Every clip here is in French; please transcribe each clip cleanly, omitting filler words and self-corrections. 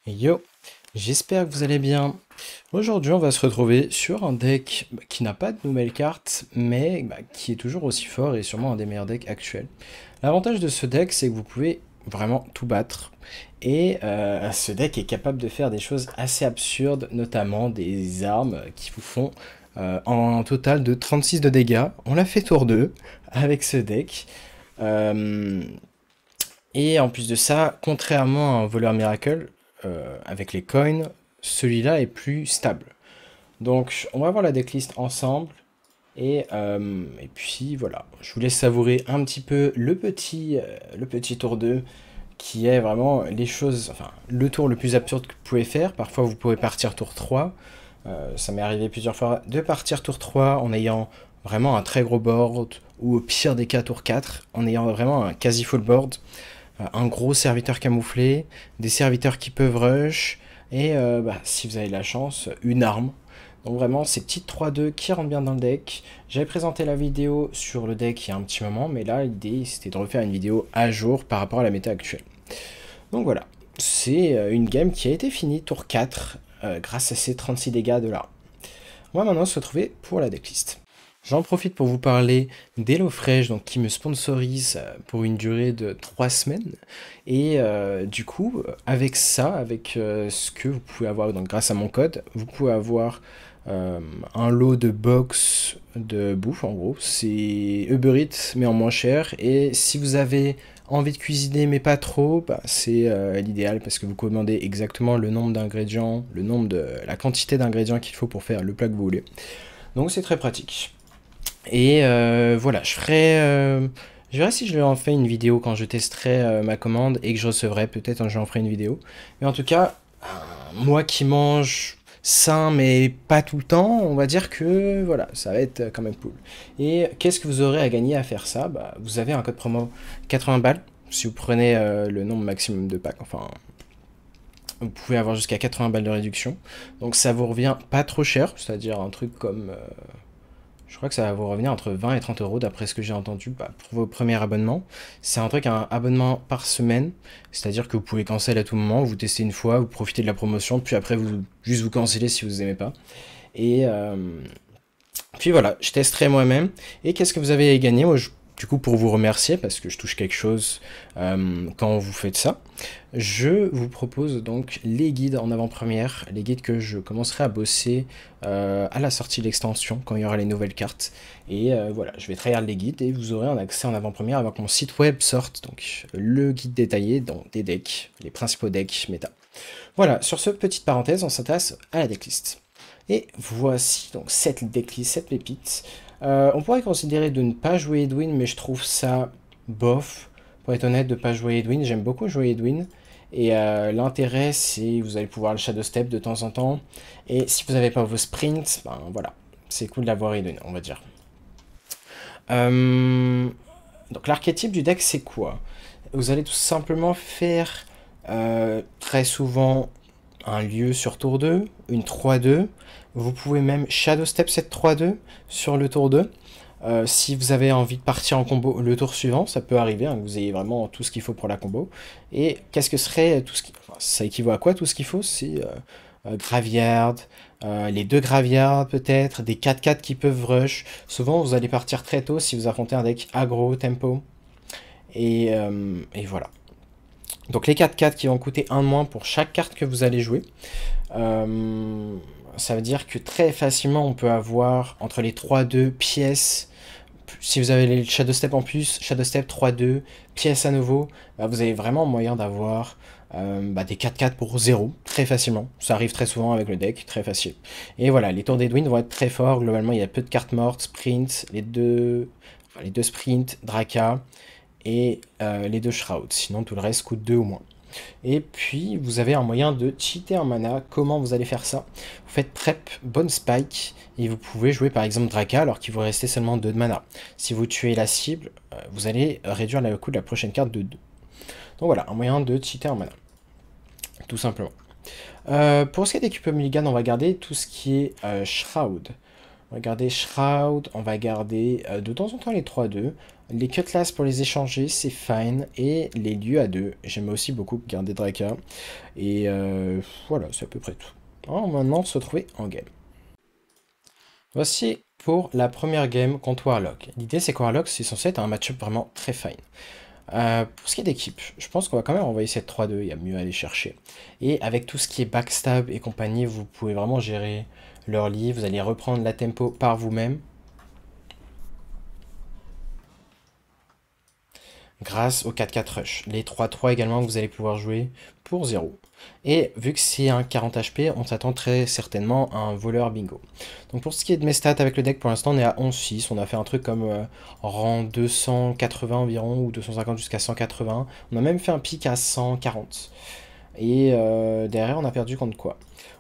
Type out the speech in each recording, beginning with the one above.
Yo, j'espère que vous allez bien. Aujourd'hui, on va se retrouver sur un deck qui n'a pas de nouvelles cartes, mais qui est toujours aussi fort et sûrement un des meilleurs decks actuels. L'avantage de ce deck, c'est que vous pouvez vraiment tout battre. Et ce deck est capable de faire des choses assez absurdes, notamment des armes qui vous font en total de 36 de dégâts. On l'a fait tour 2 avec ce deck. Euh, et en plus de ça, contrairement à un voleur miracle, avec les coins, celui-là est plus stable. Donc on va voir la decklist ensemble. Et puis voilà, je vous laisse savourer un petit peu le petit tour 2 qui est vraiment les choses, enfin le tour le plus absurde que vous pouvez faire. Parfois vous pouvez partir tour 3. Ça m'est arrivé plusieurs fois de partir tour 3 en ayant vraiment un très gros board, ou au pire des cas tour 4 en ayant vraiment un quasi full board, un gros serviteur camouflé, des serviteurs qui peuvent rush, et si vous avez de la chance, une arme. Donc vraiment, ces petites 3-2 qui rentrent bien dans le deck. J'avais présenté la vidéo sur le deck il y a un petit moment, mais là, l'idée, c'était de refaire une vidéo à jour par rapport à la méta actuelle. Donc voilà, c'est une game qui a été finie tour 4, grâce à ces 36 dégâts de là. On va maintenant se retrouver pour la decklist. J'en profite pour vous parler d'HelloFresh, donc qui me sponsorise pour une durée de 3 semaines. Et du coup, avec ça, avec ce que vous pouvez avoir, donc grâce à mon code, vous pouvez avoir un lot de box de bouffe, en gros. C'est Uber Eats, mais en moins cher. Et si vous avez envie de cuisiner, mais pas trop, c'est l'idéal parce que vous commandez exactement le nombre d'ingrédients, la quantité d'ingrédients qu'il faut pour faire le plat que vous voulez. Donc c'est très pratique. Et voilà, je verrai si je en fais une vidéo quand je testerai ma commande et que je recevrai, peut-être j'en ferai une vidéo. Mais en tout cas, moi qui mange sain mais pas tout le temps, on va dire que voilà, ça va être quand même cool. Et qu'est-ce que vous aurez à gagner à faire ça? Vous avez un code promo 80 balles, si vous prenez le nombre maximum de packs, enfin... Vous pouvez avoir jusqu'à 80 balles de réduction. Donc ça vous revient pas trop cher, c'est-à-dire un truc comme... je crois que ça va vous revenir entre 20 et 30 euros d'après ce que j'ai entendu pour vos premiers abonnements. C'est un truc, un abonnement par semaine, c'est-à-dire que vous pouvez cancel à tout moment, vous testez une fois, vous profitez de la promotion, puis après juste vous cancellez si vous aimez pas. Et puis voilà, je testerai moi-même. Et qu'est-ce que vous avez à gagner? Moi, du coup, pour vous remercier, parce que je touche quelque chose quand vous faites ça, je vous propose donc les guides en avant-première, les guides que je commencerai à bosser à la sortie de l'extension, quand il y aura les nouvelles cartes. Et voilà, je vais trahir les guides et vous aurez un accès en avant-première avant que mon site web sorte, donc le guide détaillé dans des decks, les principaux decks méta. Voilà, sur ce, petite parenthèse, on s'intéresse à la decklist. Et voici donc cette decklist, cette pépite. On pourrait considérer de ne pas jouer Edwin, mais je trouve ça bof. Pour être honnête, de ne pas jouer Edwin. J'aime beaucoup jouer Edwin. Et l'intérêt, c'est vous allez pouvoir le Shadow Step de temps en temps. Et si vous n'avez pas vos sprints, ben voilà. C'est cool d'avoir Edwin, on va dire. Donc l'archétype du deck, c'est quoi? Vous allez tout simplement faire très souvent un lieu sur tour 2, une 3-2. Vous pouvez même Shadow Step cette 3-2 sur le tour 2. Si vous avez envie de partir en combo le tour suivant, ça peut arriver, hein, que vous ayez vraiment tout ce qu'il faut pour la combo. Et qu'est-ce que serait tout ce qui... Enfin, ça équivaut à quoi tout ce qu'il faut? C'est Graveyard, les deux Graveyard peut-être, des 4-4 qui peuvent rush. Souvent vous allez partir très tôt si vous affrontez un deck aggro, tempo. Et voilà. Donc les 4-4 qui vont coûter 1 de moins pour chaque carte que vous allez jouer. Ça veut dire que très facilement on peut avoir entre les 3-2 pièces. Si vous avez les Shadow Step en plus, Shadow Step 3-2, pièces à nouveau, vous avez vraiment moyen d'avoir des 4-4 pour 0, très facilement. Ça arrive très souvent avec le deck, très facile. Et voilà, les tours d'Edwin vont être très forts. Globalement, il y a peu de cartes mortes, sprint, les deux sprints, Draka, et les deux Shrouds. Sinon, tout le reste coûte 2 ou moins. Et puis, vous avez un moyen de cheater en mana. Comment vous allez faire ça? Vous faites prep, bonne spike, et vous pouvez jouer par exemple Draka alors qu'il vous restait seulement 2 de mana. Si vous tuez la cible, vous allez réduire le coût de la prochaine carte de 2. Donc voilà, un moyen de cheater en mana. Tout simplement. Pour ce qui est des Cupid Mulligan, on va garder tout ce qui est Shroud. On va garder Shroud, on va garder de temps en temps les 3-2. Les Cutlass pour les échanger, c'est fine. Et les lieux à 2, j'aime aussi beaucoup garder Draka. Et voilà, c'est à peu près tout. Alors maintenant, on se retrouver en game. Voici pour la première game contre Warlock. L'idée, c'est que Warlock, c'est censé être un match-up vraiment très fine. Pour ce qui est d'équipe, je pense qu'on va quand même envoyer cette 3-2, il y a mieux à aller chercher. Et avec tout ce qui est backstab et compagnie, vous pouvez vraiment gérer leur lit, vous allez reprendre la tempo par vous-même. Grâce au 4-4 rush. Les 3-3 également que vous allez pouvoir jouer pour 0. Et vu que c'est un 40 HP, on s'attend très certainement à un voleur bingo. Donc pour ce qui est de mes stats avec le deck, pour l'instant on est à 11-6. On a fait un truc comme rang 280 environ, ou 250 jusqu'à 180. On a même fait un pic à 140. Et derrière on a perdu contre quoi?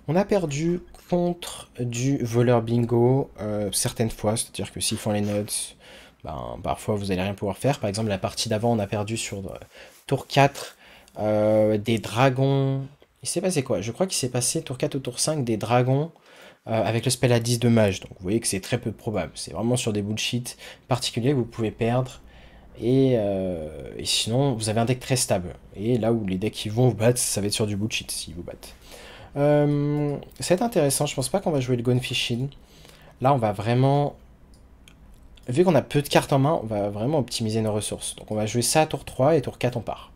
On a perdu contre du voleur bingo certaines fois, c'est-à-dire que s'ils font les notes, ben, parfois vous allez rien pouvoir faire. Par exemple, la partie d'avant, on a perdu sur tour 4 des dragons. Il s'est passé quoi? Je crois qu'il s'est passé tour 4 ou tour 5 des dragons avec le spell à 10 de mage. Donc vous voyez que c'est très peu probable. C'est vraiment sur des bullshit particuliers que vous pouvez perdre. Et sinon, vous avez un deck très stable. Et là où les decks qui vont vous battre, ça va être sur du bullshit s'ils vous battent. Ça va être intéressant. Je pense pas qu'on va jouer le Gone Fishing. Là, on va vraiment... Vu qu'on a peu de cartes en main, on va vraiment optimiser nos ressources. Donc on va jouer ça à tour 3 et tour 4 on part.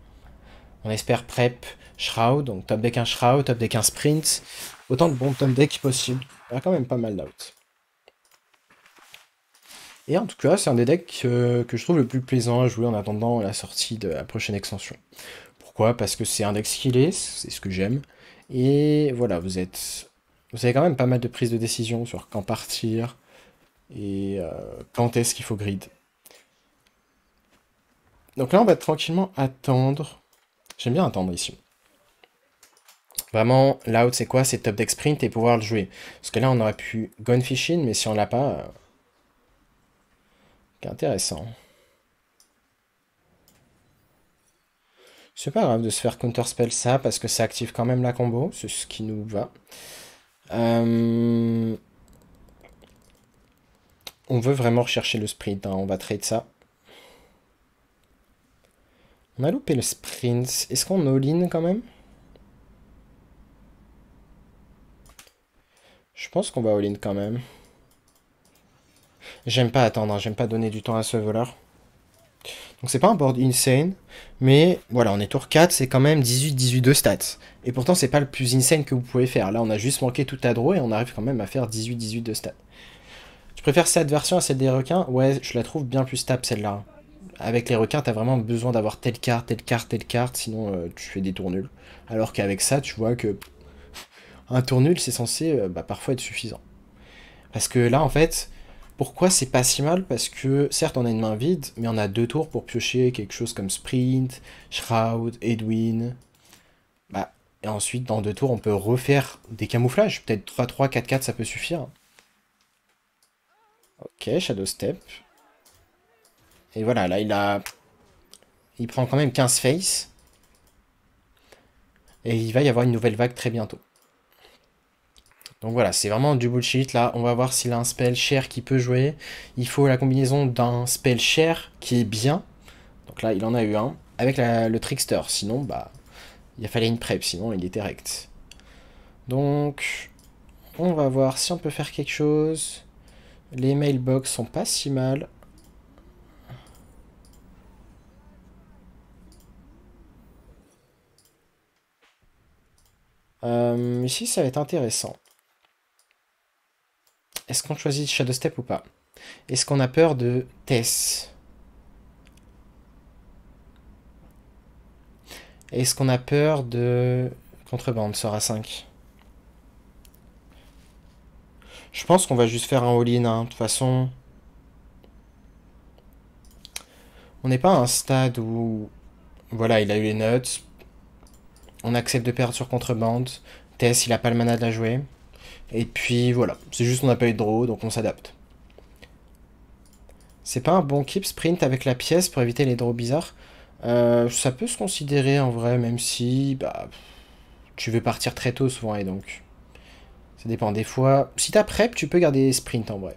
On espère prep Shroud, donc top deck un Shroud, top deck un Sprint. Autant de bons top deck possible. Il y a quand même pas mal d'out. Et en tout cas, c'est un des decks que je trouve le plus plaisant à jouer en attendant la sortie de la prochaine extension. Pourquoi? Parce que c'est un deck skillé, c'est ce que j'aime. Et voilà, vous avez quand même pas mal de prises de décision sur quand partir et quand est-ce qu'il faut grid. Donc là, on va tranquillement attendre. J'aime bien attendre ici. Vraiment, l'out, c'est quoi? C'est top deck sprint et pouvoir le jouer. Parce que là, on aurait pu Gone Fishing, mais si on l'a pas... c'est intéressant. C'est pas grave de se faire counterspell ça, parce que ça active quand même la combo. C'est ce qui nous va. On veut vraiment rechercher le sprint, hein. On va trade ça. On a loupé le sprint. Est-ce qu'on all-in quand même? Je pense qu'on va all-in quand même. J'aime pas attendre, hein. J'aime pas donner du temps à ce voleur. Donc c'est pas un board insane, mais voilà, on est tour 4, c'est quand même 18-18 de stats. Et pourtant c'est pas le plus insane que vous pouvez faire. Là on a juste manqué tout à draw et on arrive quand même à faire 18-18 de stats. Tu préfères cette version à celle des requins? Ouais, je la trouve bien plus stable celle-là. Avec les requins, t'as vraiment besoin d'avoir telle carte, telle carte, telle carte, sinon tu fais des tours nuls. Alors qu'avec ça, tu vois que un tour nul, c'est censé parfois être suffisant. Parce que là, en fait, pourquoi c'est pas si mal? Parce que certes, on a une main vide, mais on a 2 tours pour piocher quelque chose comme Sprint, Shroud, Edwin. Bah, et ensuite, dans 2 tours, on peut refaire des camouflages. Peut-être 3-3, 4-4, ça peut suffire. Ok, Shadow Step. Et voilà, là, il prend quand même 15 face. Et il va y avoir une nouvelle vague très bientôt. Donc voilà, c'est vraiment du bullshit. Là, on va voir s'il a un spell cher qui peut jouer. Il faut la combinaison d'un spell cher qui est bien. Donc là, il en a eu un. Avec le Trickster. Sinon, bah, il fallait une prep. Sinon, il était rect. Donc, on va voir si on peut faire quelque chose. Les mailbox sont pas si mal. Ici, ça va être intéressant. Est-ce qu'on choisit Shadow Step ou pas? Est-ce qu'on a peur de Tess? Est-ce qu'on a peur de Contrebande sort à 5? Je pense qu'on va juste faire un all-in, hein. De toute façon, on n'est pas à un stade où... Voilà, il a eu les notes. On accepte de perdre sur Contrebande. Tess, il a pas le mana de la jouer. Et puis voilà, c'est juste qu'on n'a pas eu de draw, donc on s'adapte. C'est pas un bon keep sprint avec la pièce pour éviter les draws bizarres. Ça peut se considérer en vrai, même si bah, tu veux partir très tôt souvent, et donc ça dépend. Des fois, si t'as prep, tu peux garder sprint en vrai.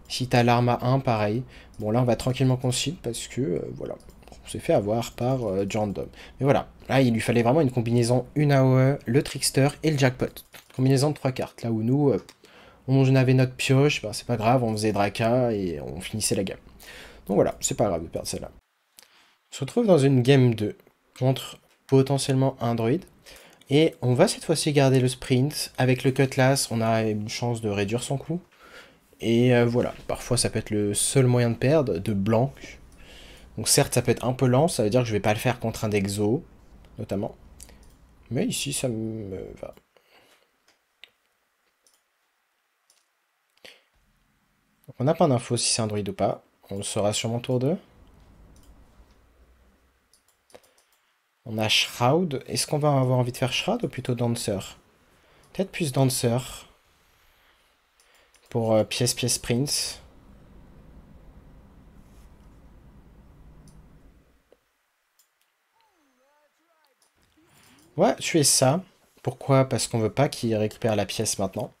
Si t'as l'arme à 1, pareil. Bon, là, on va tranquillement concile parce que, voilà, on s'est fait avoir par du random. Mais voilà, là, il lui fallait vraiment une combinaison, une AOE, le trickster et le jackpot. Combinaison de 3 cartes. Là où nous, on avait notre pioche, ben, c'est pas grave, on faisait Draka et on finissait la game. Donc voilà, c'est pas grave de perdre celle-là. On se retrouve dans une game 2 contre potentiellement un druide. Et on va cette fois-ci garder le sprint. Avec le cutlass, on a une chance de réduire son coût. Et voilà, parfois ça peut être le seul moyen de perdre, de blanc. Donc certes, ça peut être un peu lent, ça veut dire que je vais pas le faire contre un d'exo, notamment. Mais ici, ça me va. Donc on n'a pas d'info si c'est un druide ou pas. On le saura sur mon tour 2. On a Shroud. Est-ce qu'on va avoir envie de faire Shroud ou plutôt Dancer? Peut-être plus Dancer. Pour pièce Prince. Ouais, tuer ça. Pourquoi? Parce qu'on veut pas qu'il récupère la pièce maintenant.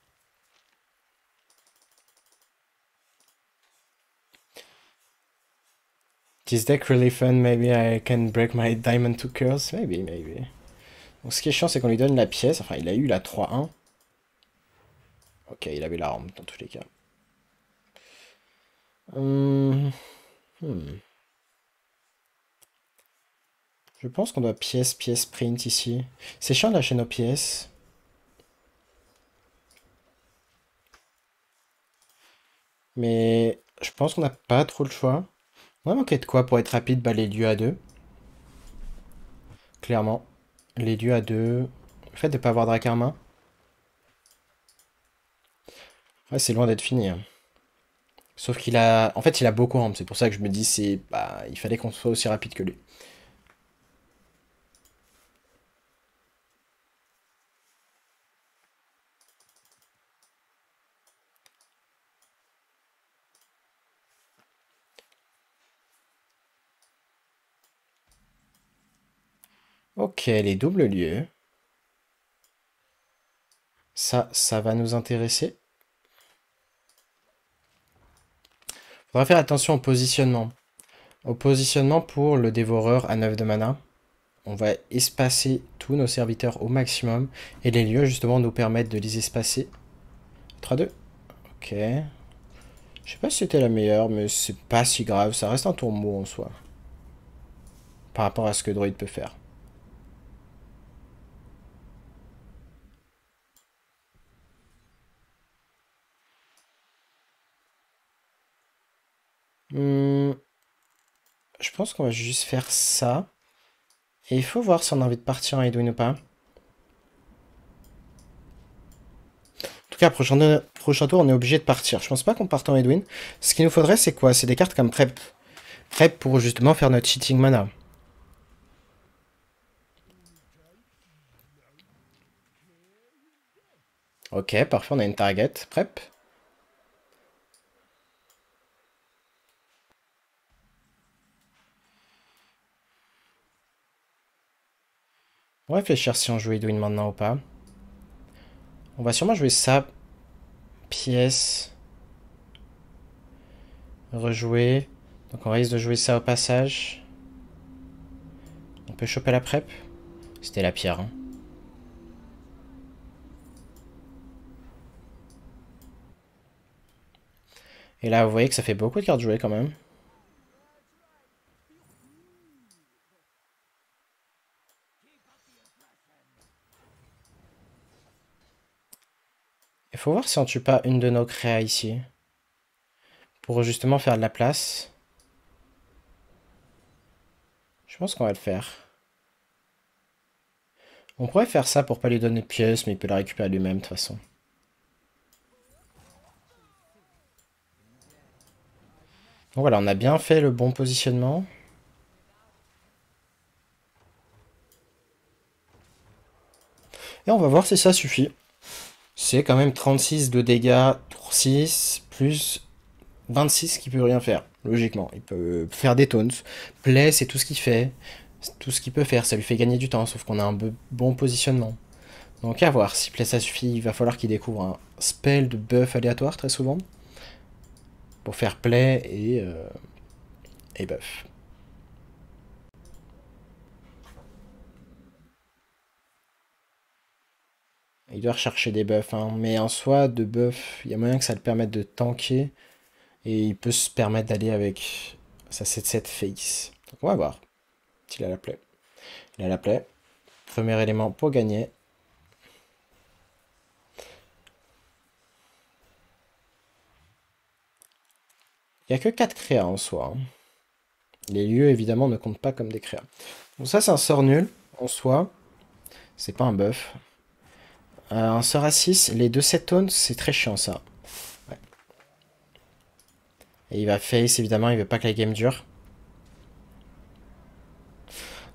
This deck really fun, maybe I can break my diamond to curse. Maybe. Donc ce qui est chiant, c'est qu'on lui donne la pièce. Enfin, il a eu la 3-1. Ok, il avait l'arme dans tous les cas. Je pense qu'on doit pièce print ici. C'est chiant de lâcher nos pièces. Mais je pense qu'on n'a pas trop le choix. On va manquer de quoi pour être rapide? Bah les dieux à 2. Clairement. Les dieux à 2. Le fait de ne pas avoir Drakarma. Ouais, c'est loin d'être fini, hein. Sauf qu'il a... En fait, il a beaucoup rampe. C'est pour ça que je me dis, c'est... Bah, il fallait qu'on soit aussi rapide que lui. Ok, les doubles lieux. Ça va nous intéresser. Faudra faire attention au positionnement. Au positionnement pour le dévoreur à 9 de mana. On va espacer tous nos serviteurs au maximum. Et les lieux, justement, nous permettent de les espacer. 3-2. Ok. Je sais pas si c'était la meilleure, mais c'est pas si grave. Ça reste un tour mou en soi. Par rapport à ce que Druid peut faire. Je pense qu'on va juste faire ça. Et il faut voir si on a envie de partir en Edwin ou pas. En tout cas, prochain tour, on est obligé de partir. Je pense pas qu'on parte en Edwin. Ce qu'il nous faudrait, c'est quoi? C'est des cartes comme Prep. Prep pour justement faire notre cheating mana. Ok, parfait, on a une target. Prep. On va réfléchir si on joue Edwin maintenant ou pas. On va sûrement jouer ça. Pièce. Rejouer. Donc on risque de jouer ça au passage. On peut choper la prep. C'était la pierre, hein. Et là, vous voyez que ça fait beaucoup de cartes jouées quand même. Il faut voir si on tue pas une de nos créas ici. Pour justement faire de la place. Je pense qu'on va le faire. On pourrait faire ça pour pas lui donner de pièces, mais il peut la récupérer lui-même de toute façon. Donc voilà, on a bien fait le bon positionnement. Et on va voir si ça suffit. C'est quand même 36 de dégâts, tour 6, plus 26 qui peut rien faire, logiquement. Il peut faire des taunts. Play, c'est tout ce qu'il fait. Tout ce qu'il peut faire, ça lui fait gagner du temps, sauf qu'on a un bon positionnement. Donc à voir, si Play ça suffit, il va falloir qu'il découvre un spell de buff aléatoire très souvent. pour faire play et buff. Il doit rechercher des buffs, hein. Mais en soi, de buff, il y a moyen que ça le permette de tanker. Et il peut se permettre d'aller avec sa 7-7 face. Donc on va voir s'il a la play. Il a la play. Premier élément pour gagner. Il n'y a que 4 créas en soi, hein. Les lieux, évidemment, ne comptent pas comme des créas. Donc ça, c'est un sort nul, en soi. C'est pas un buff. Un sort à 6, les 2-7 tones, c'est très chiant, ça. Ouais. Et il va face, évidemment, il veut pas que la game dure.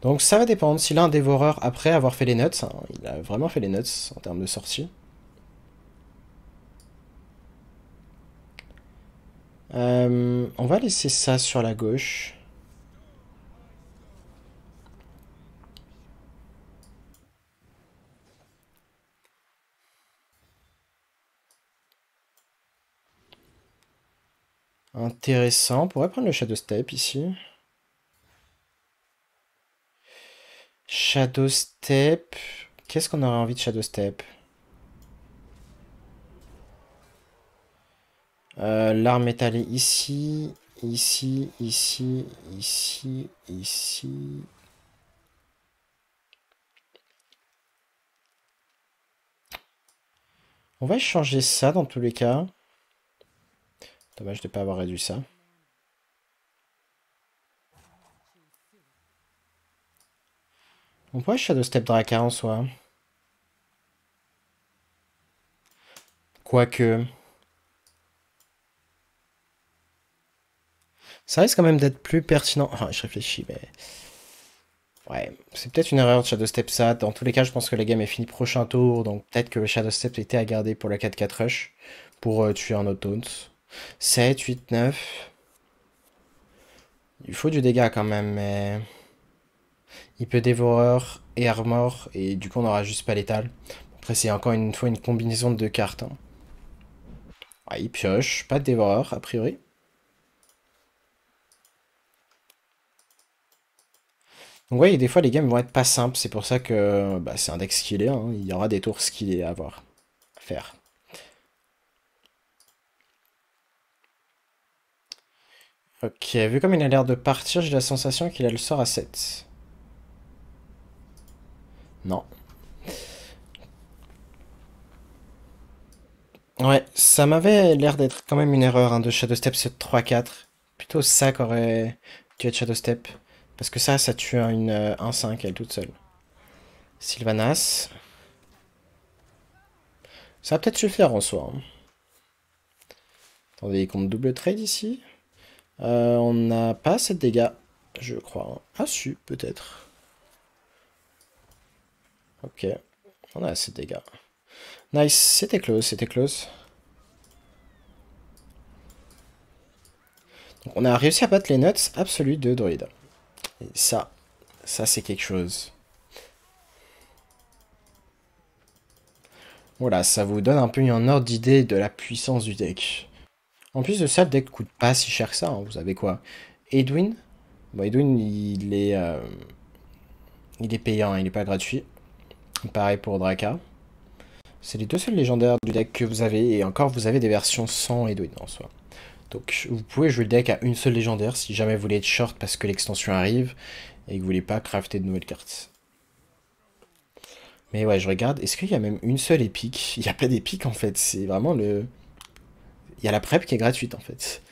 Donc ça va dépendre. S'il a un dévoreur après avoir fait les nuts, hein, il a vraiment fait les nuts en termes de sortie. On va laisser ça sur la gauche. Intéressant. On pourrait prendre le Shadow Step ici. Shadow Step. Qu'est-ce qu'on aurait envie de Shadow Step? L'arme est allée ici, ici, ici, ici, ici. On va changer ça dans tous les cas. Dommage de ne pas avoir réduit ça. On pourrait Shadow Step Draka en soi. Quoique. Ça risque quand même d'être plus pertinent. Ah, je réfléchis, mais. Ouais, c'est peut-être une erreur de Shadow Step ça. Dans tous les cas, je pense que la game est finie prochain tour. Donc peut-être que le Shadow Step était à garder pour la 4-4 rush. Pour tuer un autre taunt. 7, 8, 9. Il faut du dégât quand même, mais. Il peut dévoreur et armor. Et du coup, on n'aura juste pas létal. Après, c'est encore une fois une combinaison de deux cartes, hein. Ah, il pioche. Pas de dévoreur, a priori. Donc, ouais, des fois, les games vont être pas simples. C'est pour ça que bah, c'est un deck skillé, hein. Il y aura des tours skillés à avoir. À faire. Ok, vu comme il a l'air de partir, j'ai la sensation qu'il a le sort à 7. Non. Ouais, ça m'avait l'air d'être quand même une erreur, hein, de Shadow Step ce 3-4. Plutôt ça qu'aurait dû être Shadow Step. Parce que ça tue une 1-5 elle toute seule. Sylvanas. Ça va peut-être suffire en soi, hein. Attendez, il compte double trade ici. On n'a pas assez de dégâts, je crois, hein. Ah si, peut-être. Ok, on a assez de dégâts. Nice, c'était close, c'était close. Donc on a réussi à battre les nuts absolus de Druid. Et ça c'est quelque chose. Voilà, ça vous donne un peu un ordre d'idée de la puissance du deck. En plus de ça, le deck coûte pas si cher que ça, hein. Vous avez quoi? Edwin? Bon, Edwin, il est payant, hein, il est pas gratuit. Pareil pour Draka. C'est les deux seuls légendaires du deck que vous avez, et encore vous avez des versions sans Edwin en soi. Donc vous pouvez jouer le deck à une seule légendaire si jamais vous voulez être short parce que l'extension arrive et que vous voulez pas crafter de nouvelles cartes. Mais ouais, je regarde, est-ce qu'il y a même une seule épique? Il y a pas d'épique en fait, c'est vraiment le... Il y a la prep qui est gratuite en fait.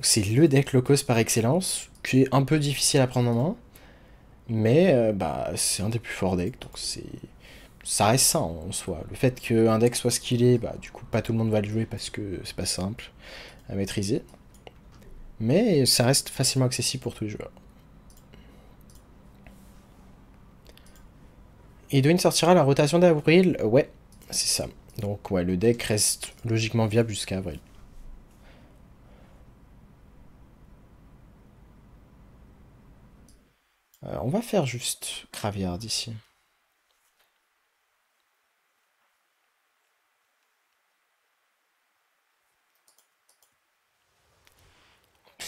C'est le deck locos par excellence, qui est un peu difficile à prendre en main, mais bah c'est un des plus forts decks, donc c'est... Ça reste ça en soi. Le fait qu'un deck soit skillé, bah du coup pas tout le monde va le jouer parce que c'est pas simple à maîtriser. Mais ça reste facilement accessible pour tous les joueurs. Edwin sortira la rotation d'avril, ouais, c'est ça. Donc ouais, le deck reste logiquement viable jusqu'à avril. On va faire juste Graveyard ici.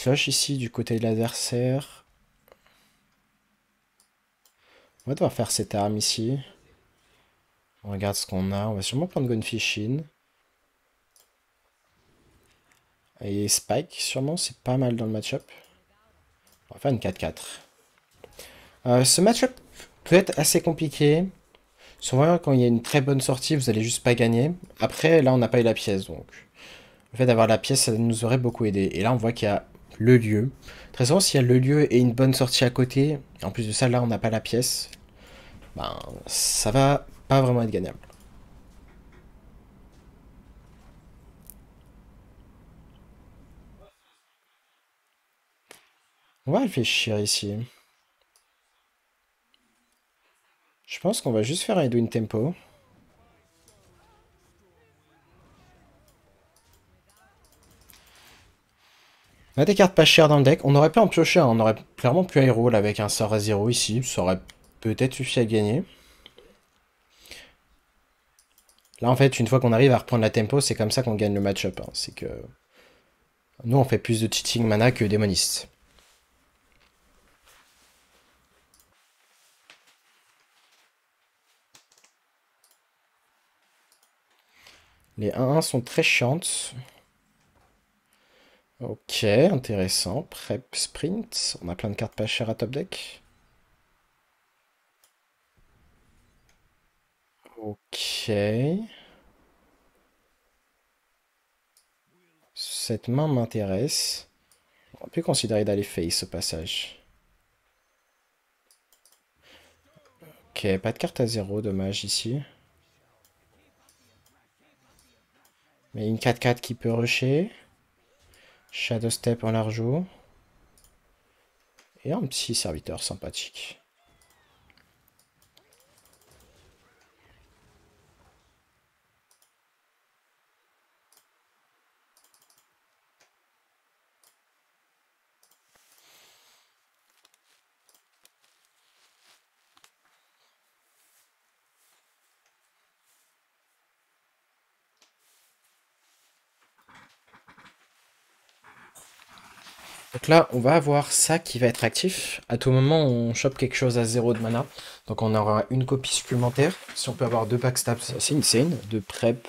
flush ici du côté de l'adversaire. On va devoir faire cette arme ici. On regarde ce qu'on a. On va sûrement prendre Gunfish in. Et Spike, sûrement, c'est pas mal dans le match-up. On va faire une 4-4. Ce match-up peut être assez compliqué. Souvent, quand il y a une très bonne sortie, vous allez juste pas gagner. Après, là, on n'a pas eu la pièce, donc le fait d'avoir la pièce, ça nous aurait beaucoup aidé. Et là, on voit qu'il y a le lieu. Très souvent, s'il y a le lieu et une bonne sortie à côté, et en plus de ça, là, on n'a pas la pièce, ben, ça va pas vraiment être gagnable. On va réfléchir ici. Je pense qu'on va juste faire un Edwin Tempo. On a des cartes pas chères dans le deck. On aurait pu en piocher, hein. On aurait clairement pu hero là, avec un sort à 0 ici. Ça aurait peut-être suffi à gagner. Là, en fait, une fois qu'on arrive à reprendre la tempo, c'est comme ça qu'on gagne le match-up, hein. C'est que nous, on fait plus de cheating mana que démoniste. Les 1-1 sont très chiantes. Ok, intéressant. Prep, sprint. On a plein de cartes pas chères à top deck. Ok. Cette main m'intéresse. On peut considérer d'aller face au passage. Ok, pas de carte à 0, dommage ici. Mais une 4-4 qui peut rusher. Shadow Step en largeau. Et un petit serviteur sympathique. Donc là, on va avoir ça qui va être actif. À tout moment, on chope quelque chose à 0 de mana. Donc on aura une copie supplémentaire. Si on peut avoir deux backstabs, c'est insane. De prep,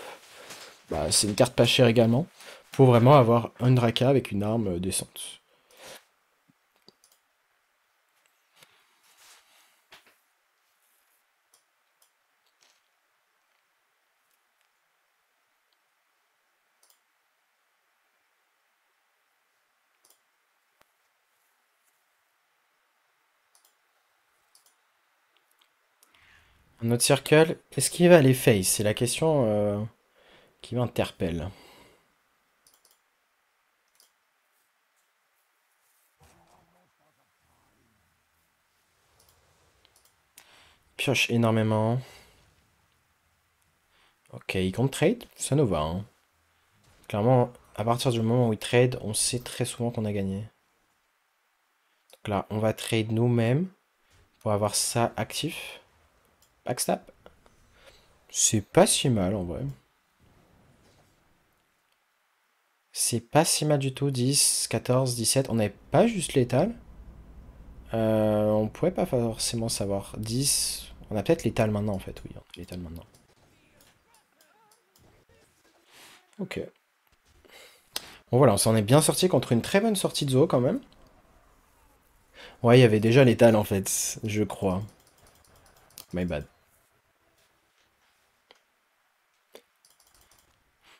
bah, c'est une carte pas chère également. Pour vraiment avoir un Draka avec une arme décente. Un autre circle, est-ce qu'il va aller face? C'est la question qui m'interpelle. Pioche énormément. Ok, il compte trade, ça nous va, hein. Clairement, à partir du moment où il trade, on sait très souvent qu'on a gagné. Donc là, on va trade nous-mêmes pour avoir ça actif. Backstab. C'est pas si mal en vrai. C'est pas si mal du tout. 10, 14, 17. On n'avait pas juste létal. On pourrait pas forcément savoir. 10. On a peut-être létal maintenant en fait. Oui, on a létal maintenant. Ok. Bon voilà, on s'en est bien sorti contre une très bonne sortie de Zo quand même. Ouais, il y avait déjà létal en fait, je crois. My bad.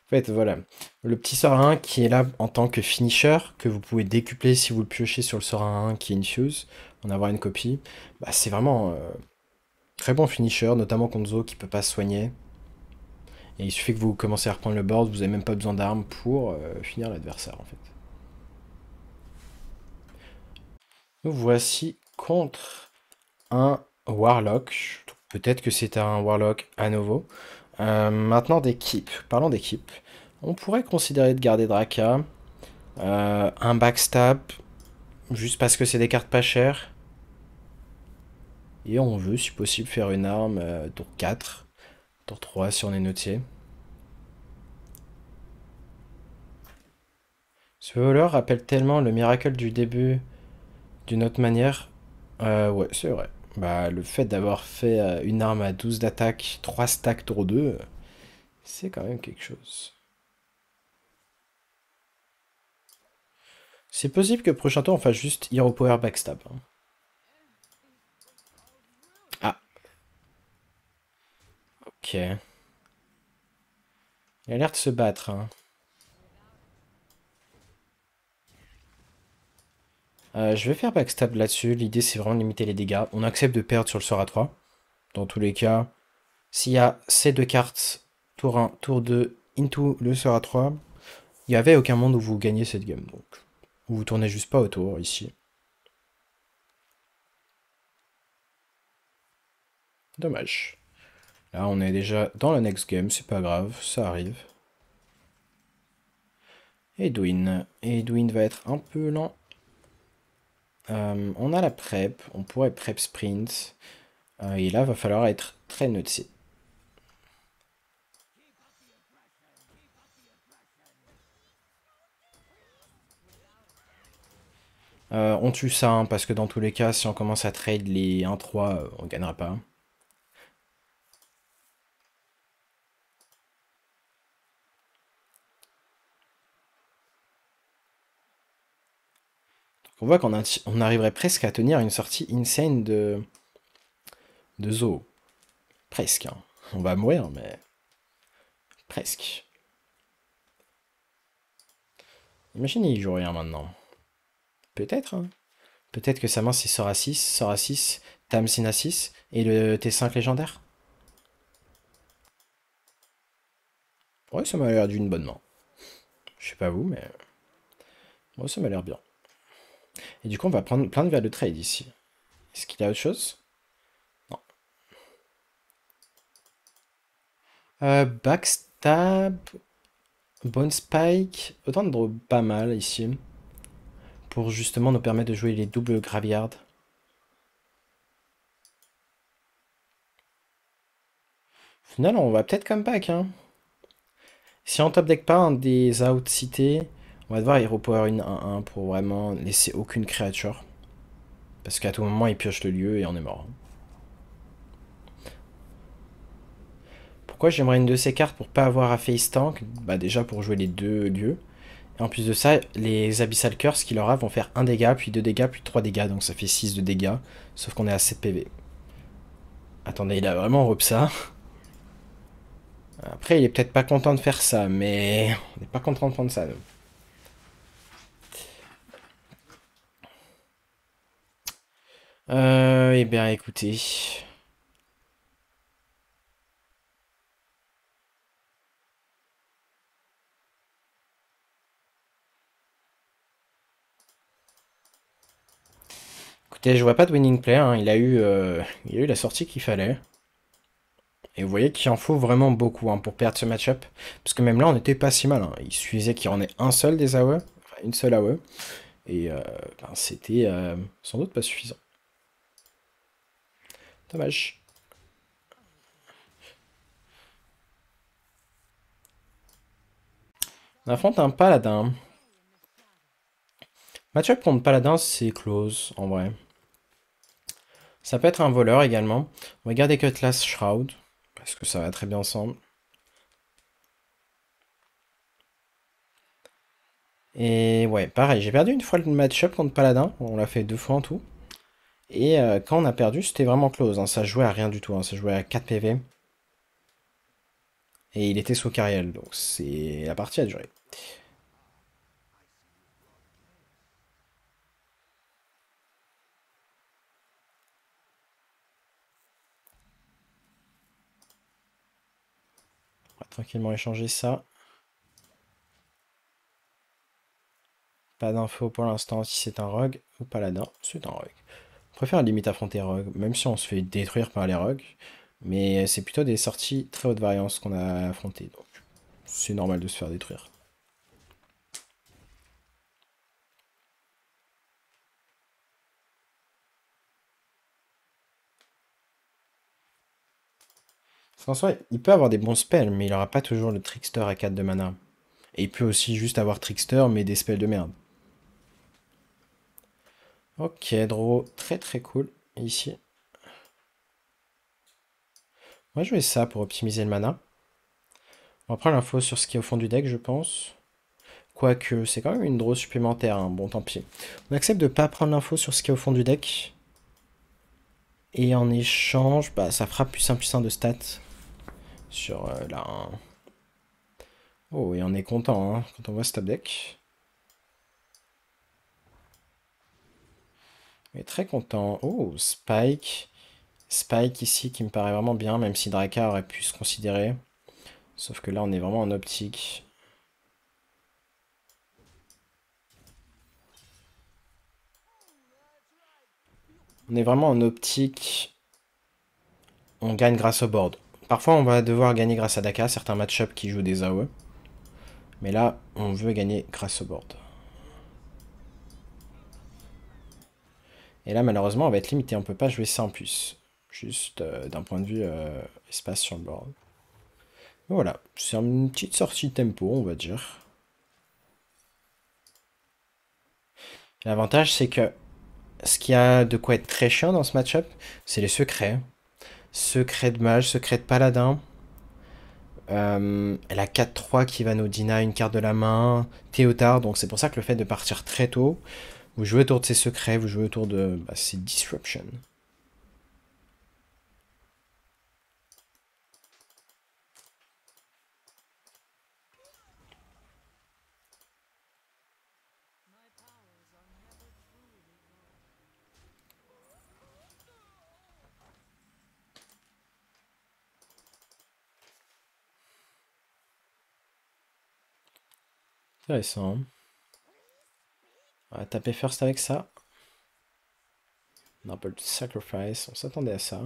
En fait, voilà. Le petit sort à 1 qui est là en tant que finisher, que vous pouvez décupler si vous le piochez sur le sort à 1 qui est infuse, en avoir une copie, bah, c'est vraiment très bon finisher, notamment contre Zo qui peut pas se soigner. Et il suffit que vous commencez à reprendre le board, vous avez même pas besoin d'armes pour finir l'adversaire en fait. Nous voici contre un Warlock. Peut-être que c'est un Warlock à nouveau. Maintenant d'équipe. Parlons d'équipe. On pourrait considérer de garder Draka. Un backstab. Juste parce que c'est des cartes pas chères. Et on veut, si possible, faire une arme tour 4. Tour 3 si on est notier. Ce voleur rappelle tellement le miracle du début d'une autre manière. Ouais, c'est vrai. Bah, le fait d'avoir fait une arme à 12 d'attaque, 3 stacks tour 2, c'est quand même quelque chose. C'est possible que prochain tour on fasse juste Hero Power Backstab, hein. Ah, ok. Il a l'air de se battre, hein. Je vais faire Backstab là-dessus. L'idée c'est vraiment de limiter les dégâts. On accepte de perdre sur le sort à 3. Dans tous les cas, s'il y a ces deux cartes, tour 1, tour 2, into le sort à 3, il n'y avait aucun monde où vous gagnez cette game. Donc, vous tournez juste pas autour ici. Dommage. Là, on est déjà dans la next game, c'est pas grave, ça arrive. Edwin. Edwin va être un peu lent. On a la prep, on pourrait prep sprint. Et là, va falloir être très nutsy. On tue ça, hein, parce que dans tous les cas, si on commence à trade les 1-3, on gagnera pas. On voit qu'on arriverait presque à tenir une sortie insane de Zo. Presque, hein. On va mourir, mais presque. Imagine, il joue rien maintenant. Peut-être, hein. Peut-être que sa main c'est Sora 6, Tamsin à 6 et le T5 légendaire. Ouais, ça m'a l'air d'une bonne main. Je sais pas vous, mais moi ça m'a l'air bien. Et du coup, on va prendre plein de verres de trade ici. Est-ce qu'il y a autre chose? Non. Backstab, Bone Spike, autant de draws pas mal ici. Pour justement nous permettre de jouer les doubles graveyard. Au final, on va peut-être come back, hein. Si on top deck pas un des outs cités, on va devoir hero power une 1-1 pour vraiment laisser aucune créature. Parce qu'à tout moment, il pioche le lieu et on est mort. Pourquoi j'aimerais une de ces cartes pour pas avoir à face tank? Bah déjà pour jouer les deux lieux. Et en plus de ça, les Abyssal Curse qu'il aura vont faire 1 dégât, puis 2 dégâts, puis 3 dégâts. Donc ça fait 6 de dégâts. Sauf qu'on est à 7 PV. Attendez, il a vraiment rep ça. Après, il est peut-être pas content de faire ça, mais on n'est pas content de prendre ça, nous. Eh bien, écoutez. Écoutez, je vois pas de winning play, hein. Il a eu la sortie qu'il fallait. Et vous voyez qu'il en faut vraiment beaucoup, hein, pour perdre ce match-up. Parce que même là, on était pas si mal, hein. Il suffisait qu'il en ait un seul des AOE, enfin une seule AOE. Et ben, c'était sans doute pas suffisant. Dommage. On affronte un paladin. Match-up contre paladin, c'est close, en vrai. Ça peut être un voleur également. On va garder Cutlass Shroud, parce que ça va très bien ensemble. Et ouais, pareil, j'ai perdu une fois le match-up contre paladin. On l'a fait 2 fois en tout. Et quand on a perdu, c'était vraiment close, hein. Ça jouait à rien du tout, hein. Ça jouait à 4 PV. Et il était sous carriel, donc c'est la partie a duré. On va tranquillement échanger ça. Pas d'infos pour l'instant si c'est un rogue ou paladin. C'est un rogue. On préfère limite affronter rogue, même si on se fait détruire par les rogues. Mais c'est plutôt des sorties très haute variance qu'on a affrontées, donc c'est normal de se faire détruire. Parce qu'en soi, il peut avoir des bons spells, mais il aura pas toujours le Trickster à 4 de mana. Et il peut aussi juste avoir Trickster, mais des spells de merde. Ok, draw, très très cool, ici. On va jouer ça pour optimiser le mana. On va prendre l'info sur ce qui est au fond du deck, je pense. Quoique, c'est quand même une draw supplémentaire, hein. Bon, tant pis. On accepte de pas prendre l'info sur ce qui est au fond du deck. Et en échange, bah, ça fera +1/+1 de stats sur la 1. Oh, et on est content, hein, quand on voit ce top deck. On est très content. Oh, Spike. Spike ici qui me paraît vraiment bien, même si Draka aurait pu se considérer. Sauf que là, on est vraiment en optique. On est vraiment en optique. On gagne grâce au board. Parfois, on va devoir gagner grâce à Daka, certains match-ups qui jouent des AOE. Mais là, on veut gagner grâce au board. Et là, malheureusement, on va être limité. On peut pas jouer ça en plus. Juste d'un point de vue espace sur le board. Voilà, c'est une petite sortie tempo, on va dire. L'avantage, c'est que ce qui a de quoi être très chiant dans ce match-up, c'est les secrets. Secret de mage, secret de paladin. Elle a 4-3 qui va nous deny une carte de la main. Théotard, donc c'est pour ça que le fait de partir très tôt, vous jouez autour de ses secrets, vous jouez autour de ses disruptions. Intéressant, hein. On va taper first avec ça. Noble Sacrifice, on s'attendait à ça.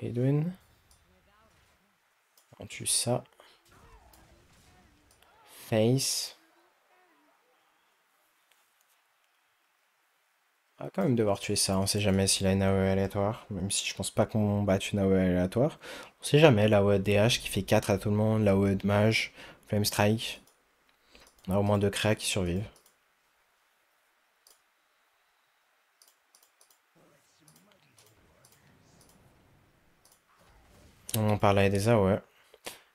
Edwin. On tue ça. Face. On va quand même devoir tuer ça, on sait jamais s'il a une AOE aléatoire, même si je pense pas qu'on batte une AOE aléatoire. On sait jamais, l'AOE DH qui fait 4 à tout le monde, l'AOE de mage, Flame Strike. On a au moins 2 créas qui survivent. On parlait des AOE.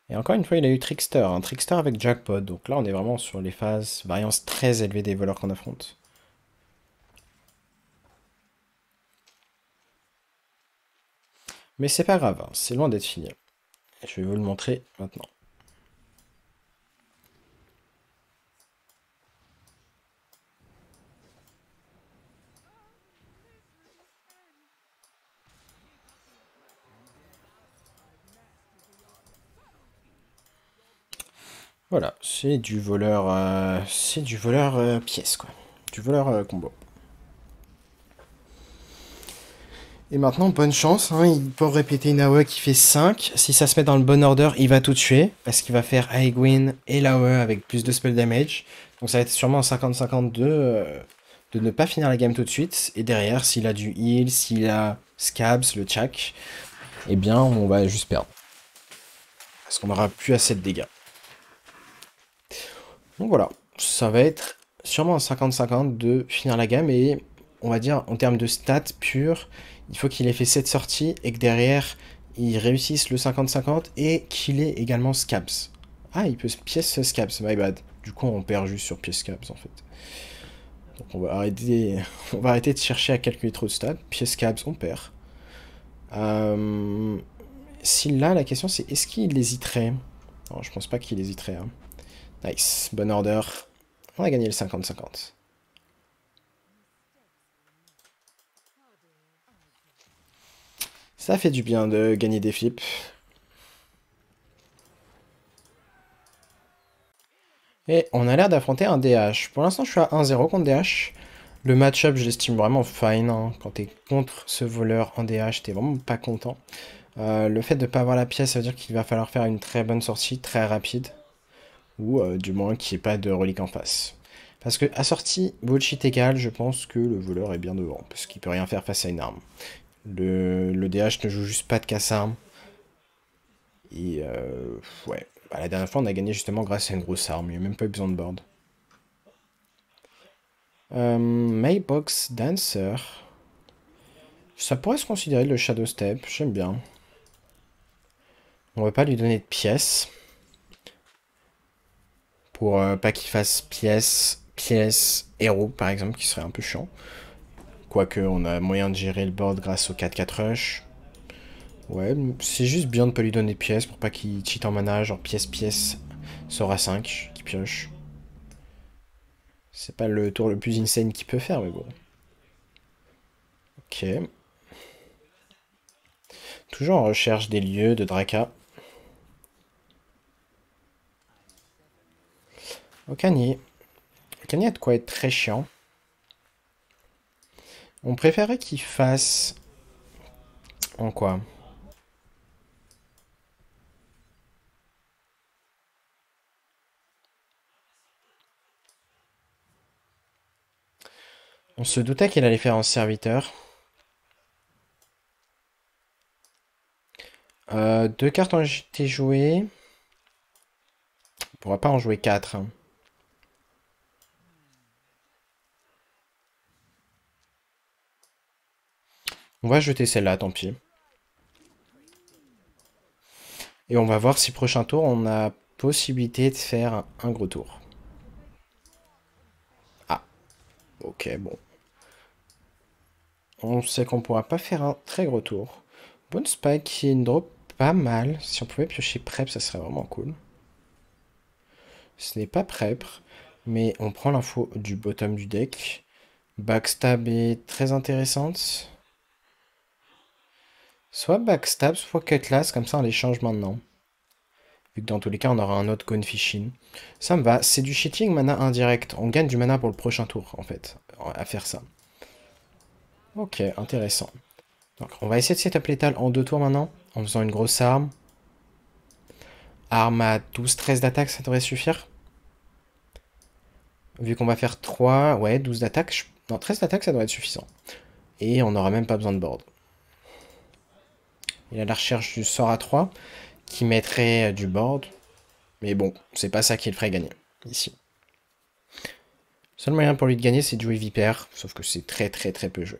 Et encore une fois, il a eu Trickster, un Trickster avec Jackpot, donc là on est vraiment sur les phases variance très élevée des voleurs qu'on affronte. Mais c'est pas grave, hein, c'est loin d'être fini. Et je vais vous le montrer maintenant. Voilà, c'est du voleur pièce quoi, du voleur combo. Et maintenant, bonne chance, hein, il peut répéter une AOE qui fait 5. Si ça se met dans le bon order, il va tout tuer, parce qu'il va faire Aegwin et l'AOE avec plus de spell damage. Donc ça va être sûrement un 50-52 de ne pas finir la game tout de suite. Et derrière, s'il a du heal, s'il a Scabs, le Chak, eh bien, on va juste perdre. Parce qu'on n'aura plus assez de dégâts. Donc voilà, ça va être sûrement un 50-50 de finir la game, et on va dire en termes de stats purs, il faut qu'il ait fait 7 sorties et que derrière il réussisse le 50-50 et qu'il ait également Scabs. Ah, il peut pièce Scabs, my bad. Du coup, on perd juste sur pièce Scabs en fait. Donc on va arrêter, on va arrêter de chercher à calculer trop de stats. Pièce Scabs, on perd. Si là, la question c'est est-ce qu'il hésiterait? Non, je pense pas qu'il hésiterait, hein. Nice, bon order. On a gagné le 50-50. Ça fait du bien de gagner des flips. Et on a l'air d'affronter un DH. Pour l'instant, je suis à 1-0 contre DH. Le match-up, je l'estime vraiment fine, hein. Quand t'es contre ce voleur en DH, t'es vraiment pas content. Le fait de ne pas avoir la pièce, ça veut dire qu'il va falloir faire une très bonne sortie, très rapide. Ou du moins qu'il n'y ait pas de relique en face. Parce que à sortie bullshit égale, je pense que le voleur est bien devant. Parce qu'il peut rien faire face à une arme. Le DH ne joue juste pas de casse-arme. Et ouais. Bah, la dernière fois, on a gagné justement grâce à une grosse arme. Il n'y a même pas eu besoin de board. Maybox Dancer. Ça pourrait se considérer le Shadow Step. J'aime bien. On va pas lui donner de pièces. Pour pas qu'il fasse pièce, pièce, héros par exemple, qui serait un peu chiant. Quoique on a moyen de gérer le board grâce au 4-4 rush. Ouais, c'est juste bien de pas lui donner de pièces pour pas qu'il cheat en mana, genre pièce, pièce, sort à 5, qui pioche. C'est pas le tour le plus insane qu'il peut faire, mais bon. Ok. Toujours en recherche des lieux de Draka. Okani. Okani a de quoi être très chiant. On préférait qu'il fasse... En quoi? On se doutait qu'il allait faire en serviteur. Deux cartes ont été jouées. On pourra pas en jouer quatre, hein. On va jeter celle-là, tant pis. Et on va voir si prochain tour, on a possibilité de faire un gros tour. Ah, ok, bon. On sait qu'on pourra pas faire un très gros tour. Bonne spike qui est une drop pas mal. Si on pouvait piocher prep, ça serait vraiment cool. Ce n'est pas prep, mais on prend l'info du bottom du deck. Backstab est très intéressante. Soit backstab, soit cutlass, comme ça on les change maintenant. Vu que dans tous les cas on aura un autre gunfishing. Ça me va, c'est du cheating mana indirect. On gagne du mana pour le prochain tour en fait, à faire ça. Ok, intéressant. Donc on va essayer de setup létal en 2 tours maintenant, en faisant une grosse arme. Arme à 12-13 d'attaque, ça devrait suffire. Vu qu'on va faire 3, ouais, 12 d'attaque. Non, 13 d'attaque, ça devrait être suffisant. Et on n'aura même pas besoin de board. Il a la recherche du sort à 3, qui mettrait du board. Mais bon, c'est pas ça qui le ferait gagner, ici. Le seul moyen pour lui de gagner, c'est de jouer Vipère, sauf que c'est très très très peu joué.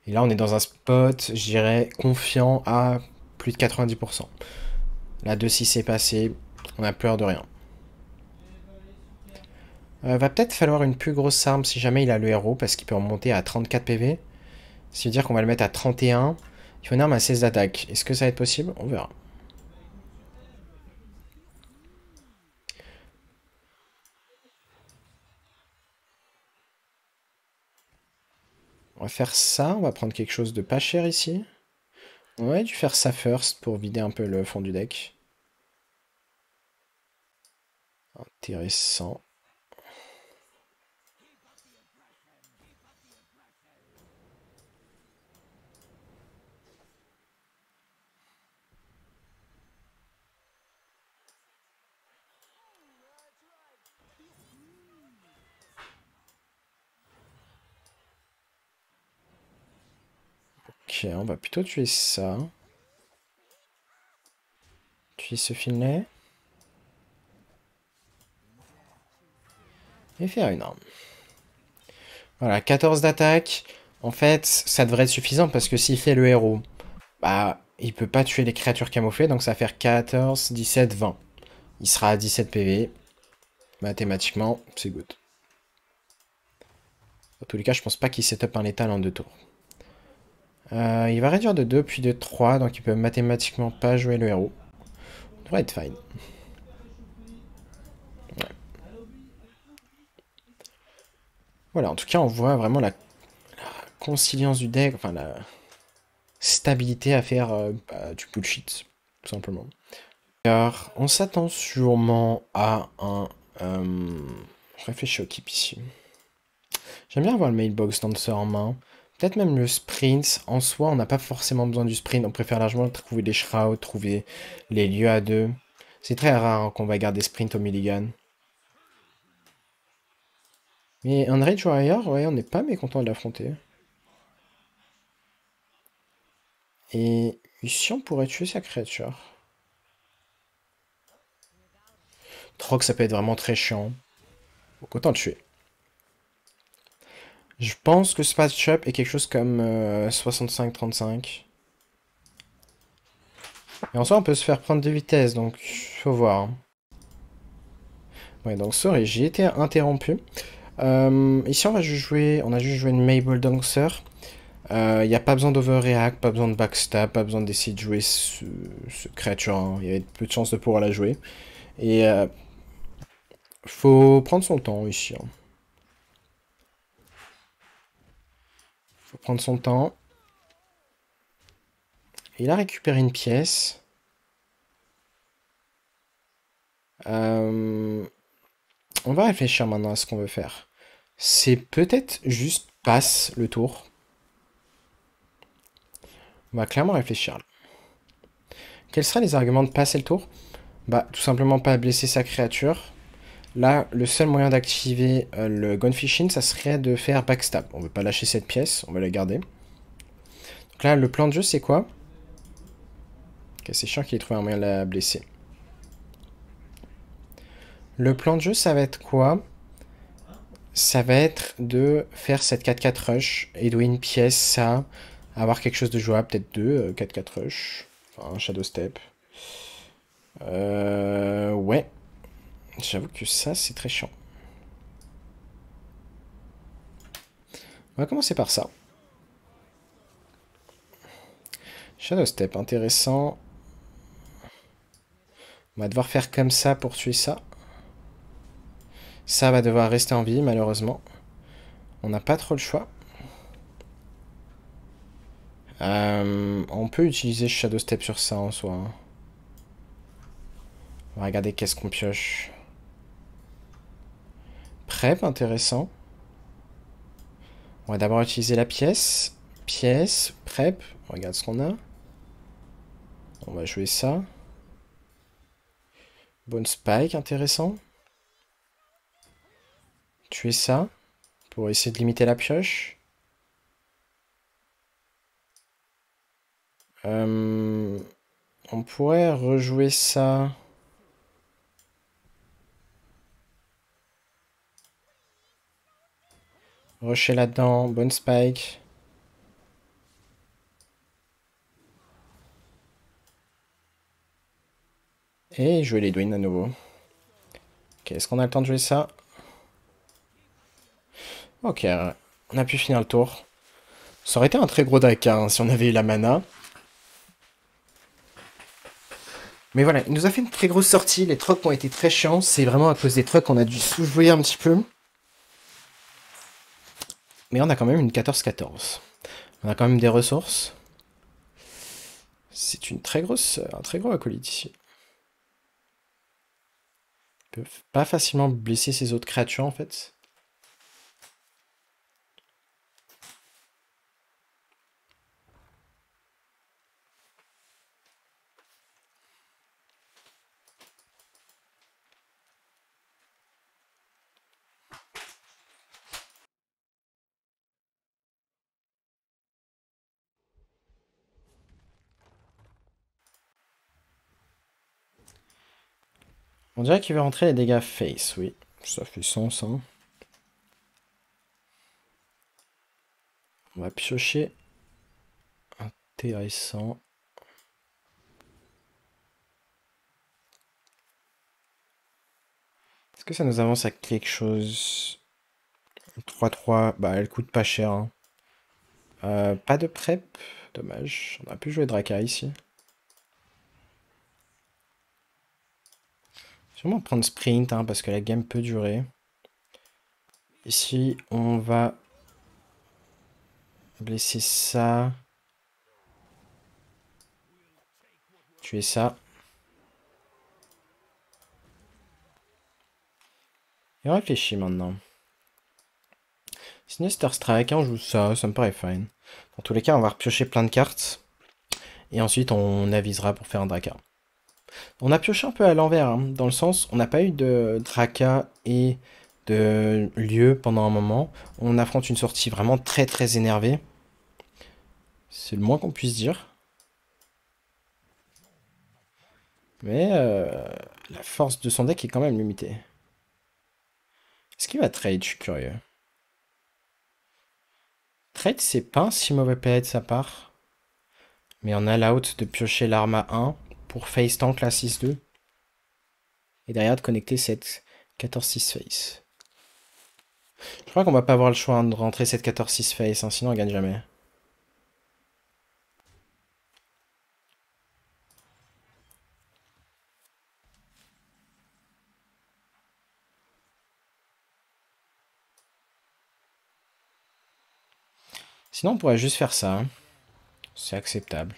Et là, on est dans un spot, je dirais, confiant à plus de 90%. La 2-6 est passée, on a peur de rien. Va peut-être falloir une plus grosse arme si jamais il a le héros, parce qu'il peut en monter à 34 PV. Ça veut dire qu'on va le mettre à 31. Il faut une arme à 16 d'attaque. Est-ce que ça va être possible? On verra. On va faire ça, on va prendre quelque chose de pas cher ici. On va dû faire ça first pour vider un peu le fond du deck. Intéressant. Ok, on va plutôt tuer ça. Tuer ce filet. Et faire une arme. Voilà, 14 d'attaque. En fait, ça devrait être suffisant parce que s'il fait le héros, bah, il peut pas tuer les créatures camouflées, donc ça va faire 14, 17, 20. Il sera à 17 PV. Mathématiquement, c'est good. Dans tous les cas, je pense pas qu'il setup un létal en 2 tours. Il va réduire de 2 puis de 3, donc il peut mathématiquement pas jouer le héros. Ça devrait être fine. Ouais. Voilà, en tout cas, on voit vraiment la conciliance du deck, enfin la stabilité à faire bah, du bullshit. tout simplement. Car on s'attend sûrement à un... je réfléchis au keep ici. J'aime bien avoir le Mailbox Dancer en main. Peut-être même le sprint. En soi, on n'a pas forcément besoin du sprint. On préfère largement trouver des shrouds, trouver les lieux à deux. C'est très rare hein, qu'on va garder sprint au mulligan. Mais un Rage Warrior, ouais, on n'est pas mécontent de l'affronter. Et ici, on pourrait tuer sa créature. Troc, ça peut être vraiment très chiant. Donc autant le tuer. Je pense que ce match-up est quelque chose comme 65-35. Et en soi, on peut se faire prendre de vitesse, donc faut voir. Hein. Ouais, donc sorry, j'ai été interrompu. Ici, on a juste joué une Mabel Dancer. Il n'y a pas besoin d'overreact, pas besoin de backstab, pas besoin d'essayer de jouer ce créature. Hein. Il y avait peu de chances de pouvoir la jouer. Et faut prendre son temps ici. Hein. Faut prendre son temps. Il a récupéré une pièce. On va réfléchir maintenant à ce qu'on veut faire. C'est peut-être juste passe le tour. On va clairement réfléchir. Quels seraient les arguments de passer le tour? Bah, tout simplement pas blesser sa créature. Là, le seul moyen d'activer le Gunfishing, ça serait de faire backstab. On veut pas lâcher cette pièce, on va la garder. Donc là, le plan de jeu, c'est quoi? Ok, c'est chiant qu'il ait trouvé un moyen de la blesser. Le plan de jeu, ça va être quoi? Ça va être de faire cette 4-4 rush et douer une pièce, ça, avoir quelque chose de jouable, peut-être deux 4-4 rush, enfin un Shadow Step. Ouais, j'avoue que ça, c'est très chiant. On va commencer par ça. Shadow Step, intéressant. On va devoir faire comme ça pour tuer ça. Ça va devoir rester en vie, malheureusement. On n'a pas trop le choix. On peut utiliser Shadow Step sur ça en soi. Hein. On va regarder qu'est-ce qu'on pioche. Prep, intéressant. On va d'abord utiliser la pièce. Pièce, prep. On regarde ce qu'on a. On va jouer ça. Bone Spike, intéressant. Tuer ça. Pour essayer de limiter la pioche. On pourrait rejouer ça. Rusher là-dedans. Bone Spike. Et jouer les Dwayne à nouveau. Ok, est-ce qu'on a le temps de jouer ça? Ok, on a pu finir le tour. Ça aurait été un très gros deck hein, si on avait eu la mana. Mais voilà, il nous a fait une très grosse sortie. Les trucs ont été très chiants. C'est vraiment à cause des trucs qu'on a dû sous-jouer un petit peu. Mais on a quand même une 14-14. On a quand même des ressources. C'est une très grosse, un très gros acolyte ici. Il peut pas facilement blesser ses autres créatures en fait. On dirait qu'il veut rentrer les dégâts face, oui. Ça fait sens, hein. On va piocher. Intéressant. Est-ce que ça nous avance à quelque chose? 3-3, bah elle coûte pas cher. Hein. Pas de prep, dommage. On a pu jouer Draka ici. Sûrement prendre sprint, hein, parce que la game peut durer. Ici, on va blesser ça. Tuer ça. Et on réfléchit maintenant. Sinister Strike, on joue ça, ça me paraît fine. Dans tous les cas, on va repiocher plein de cartes. Et ensuite, on avisera pour faire un Draka. On a pioché un peu à l'envers, hein, dans le sens, on n'a pas eu de Draka et de lieu pendant un moment. On affronte une sortie vraiment très très énervée. C'est le moins qu'on puisse dire. Mais la force de son deck est quand même limitée. Est-ce qu'il va trade? Je suis curieux. Trade, c'est pas un si mauvais play de sa part. Mais on a l'out de piocher l'arme à 1 pour face tank la 6-2. Et derrière de connecter cette 14-6 face. Je crois qu'on va pas avoir le choix de rentrer cette 14-6 face, hein, sinon on gagne jamais. Sinon on pourrait juste faire ça, hein. C'est acceptable.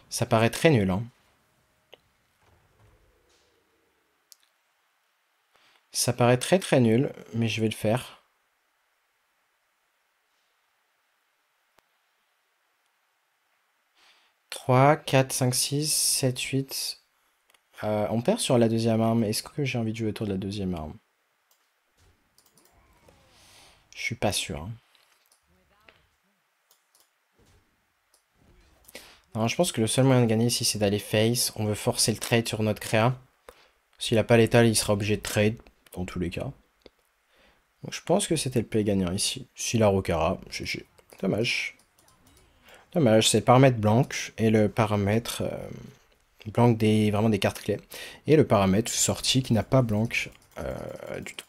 Ça paraît très nul, hein. Ça paraît très très nul, mais je vais le faire. « 3, 4, 5, 6, 7, 8... on perd sur la deuxième arme. Est-ce que j'ai envie de jouer autour de la deuxième arme? Je suis pas sûr, hein. Non, je pense que le seul moyen de gagner ici, c'est d'aller face. On veut forcer le trade sur notre créa. S'il n'a pas l'étal, il sera obligé de trade, dans tous les cas. Donc, je pense que c'était le play gagnant ici. S'il a Rokara, GG. Dommage. Dommage, c'est paramètre blanc et le paramètre blanc vraiment des cartes clés. Et le paramètre sortie qui n'a pas blanc du tout.